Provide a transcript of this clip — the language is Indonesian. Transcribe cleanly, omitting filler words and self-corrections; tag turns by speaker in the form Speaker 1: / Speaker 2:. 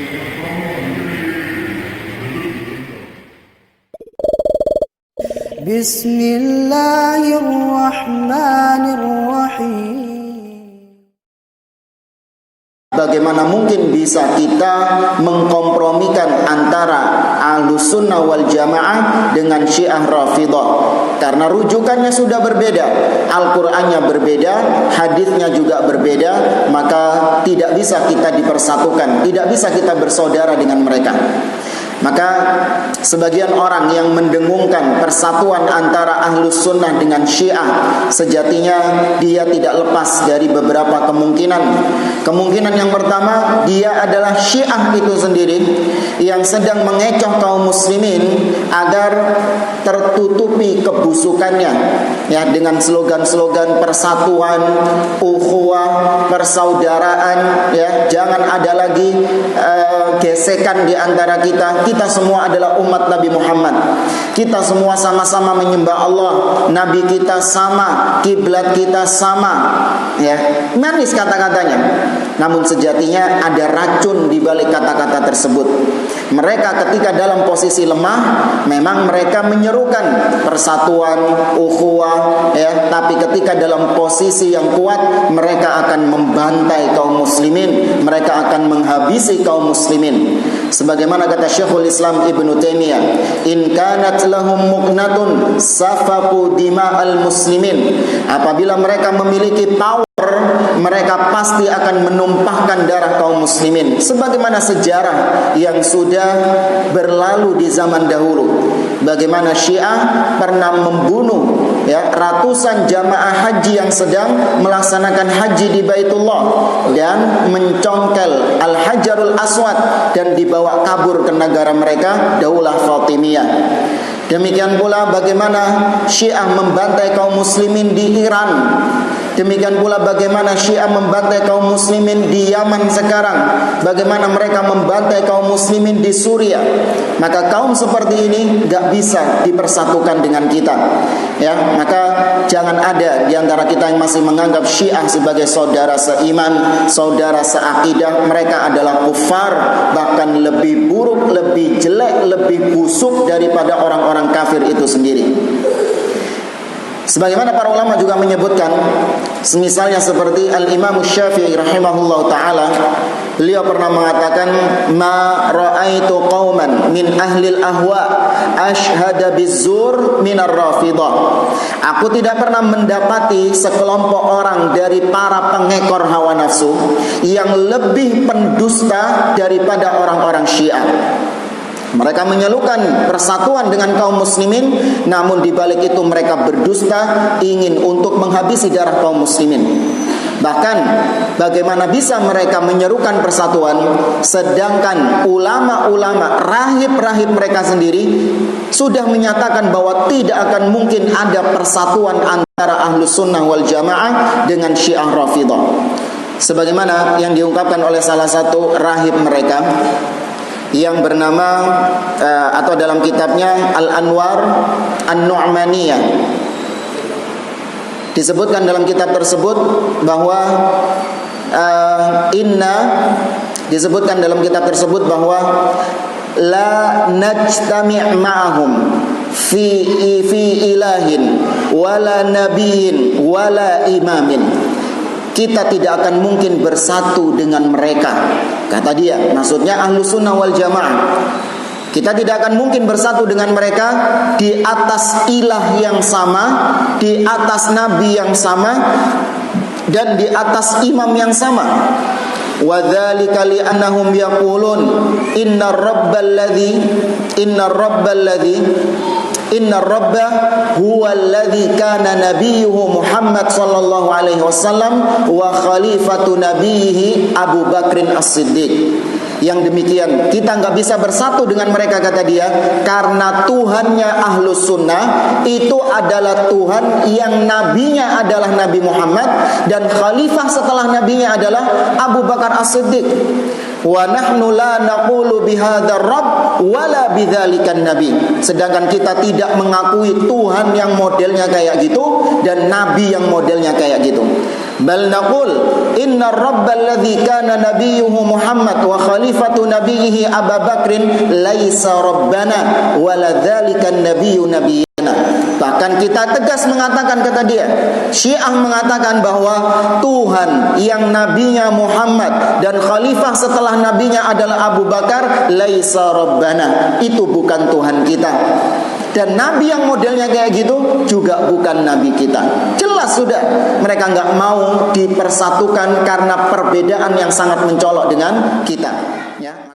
Speaker 1: Bismillahirrahmanirrahim.
Speaker 2: Bagaimana mungkin bisa kita mengkompromikan antara Ahlus Sunnah wal Jamaah dengan Syiah Rafidhah? Karena rujukannya sudah berbeda, Al-Qur'annya berbeda, hadisnya juga berbeda, maka tidak bisa kita dipersatukan, tidak bisa kita bersaudara dengan mereka. Maka sebagian orang yang mendengungkan persatuan antara Ahlus Sunnah dengan Syiah, sejatinya dia tidak lepas dari beberapa kemungkinan. Kemungkinan yang pertama, dia adalah Syiah itu sendiri yang sedang mengecoh kaum muslimin agar tertutupi kebusukannya, ya, dengan slogan-slogan persatuan, ukhuwah, persaudaraan, ya, jangan ada lagi gesekan di antara kita. Kita semua adalah umat Nabi Muhammad. Kita semua sama-sama menyembah Allah. Nabi kita sama, kiblat kita sama. Ya, manis kata-katanya. Namun sejatinya ada racun di balik kata-kata tersebut. Mereka ketika dalam posisi lemah, memang mereka menyerukan persatuan, ukhuwah, ya, tapi ketika dalam posisi yang kuat, mereka akan membantai kaum muslimin, mereka akan menghabisi kaum muslimin. Sebagaimana kata Syekhul Islam Ibnu Taimiyah, in kanat lahum muqnatun safaqu dima'al muslimin. Apabila mereka memiliki power, mereka pasti akan menumpahkan darah kaum muslimin, sebagaimana sejarah yang sudah berlalu di zaman dahulu. Bagaimana Syiah pernah membunuh, ya, ratusan jamaah haji yang sedang melaksanakan haji di Baitullah dan mencongkel Al-Hajarul Aswad dan dibawa kabur ke negara mereka, Daulah Fatimiyah. Demikian pula bagaimana Syiah membantai kaum muslimin di Iran. Demikian pula bagaimana Syiah membantai kaum muslimin di Yaman sekarang, bagaimana mereka membantai kaum muslimin di Suriah. Maka kaum seperti ini gak bisa dipersatukan dengan kita, ya. Maka jangan ada di antara kita yang masih menganggap Syiah sebagai saudara seiman, saudara seakidah. Mereka adalah kufar, bahkan lebih buruk, lebih jelek, lebih busuk daripada orang-orang kafir itu sendiri. Sebagaimana para ulama juga menyebutkan, semisalnya seperti Al-Imam Syafi'i rahimahullah ta'ala, beliau pernah mengatakan, ma ra'aitu qauman min ahlil ahwa ashhada bizzur minar Rafidhah. Aku tidak pernah mendapati sekelompok orang dari para pengekor hawa nafsu yang lebih pendusta daripada orang-orang Syiah. Mereka menyelukan persatuan dengan kaum muslimin, namun di balik itu mereka berdusta, ingin untuk menghabisi darah kaum muslimin. Bahkan bagaimana bisa mereka menyerukan persatuan, sedangkan ulama-ulama, rahib-rahib mereka sendiri sudah menyatakan bahwa tidak akan mungkin ada persatuan antara Ahlus Sunnah wal Jamaah dengan Syiah Rafidhah. Sebagaimana yang diungkapkan oleh salah satu rahib mereka yang bernama atau dalam kitabnya Al-Anwar An-Nu'maniyah, disebutkan dalam kitab tersebut bahwa disebutkan dalam kitab tersebut bahwa la najtami' ma'ahum fi ilahin wala nabiyyin wala imamin. Kita tidak akan mungkin bersatu dengan mereka, kata dia. Maksudnya Ahlus Sunnah wal Jamaah. Kita tidak akan mungkin bersatu dengan mereka di atas ilah yang sama, di atas nabi yang sama, dan di atas imam yang sama. Wa dzalika li annahum yaqulun inna rabba huwa alladhi kana nabiyuhu Muhammad sallallahu alaihi wasallam wa khalifatu nabiyhi Abu Bakrin As-Siddiq. Yang demikian kita nggak bisa bersatu dengan mereka, kata dia, karena Tuhannya Ahlus Sunnah itu adalah Tuhan yang nabinya adalah Nabi Muhammad dan khalifah setelah nabinya adalah Abu Bakar As-Siddiq. Wa nahnu la naqulu bihadzal rabb wala bidzalikan nabi. Sedangkan kita tidak mengakui Tuhan yang modelnya kayak gitu dan nabi yang modelnya kayak gitu. Bal naqul Inna rabbal ladzi kana nabiyyuhu Muhammad wa khalifatu nabiyhi Abu Bakrin laisa rabbana waladzalika nabiyyu nabiyana. Bahkan kita tegas mengatakan, kata dia, Syiah mengatakan bahwa Tuhan yang nabinya Muhammad dan khalifah setelah nabinya adalah Abu Bakar, laisa rabbana, itu bukan Tuhan kita. Dan nabi yang modelnya kayak gitu juga bukan nabi kita. Jelas sudah, mereka nggak mau dipersatukan karena perbedaan yang sangat mencolok dengan kita.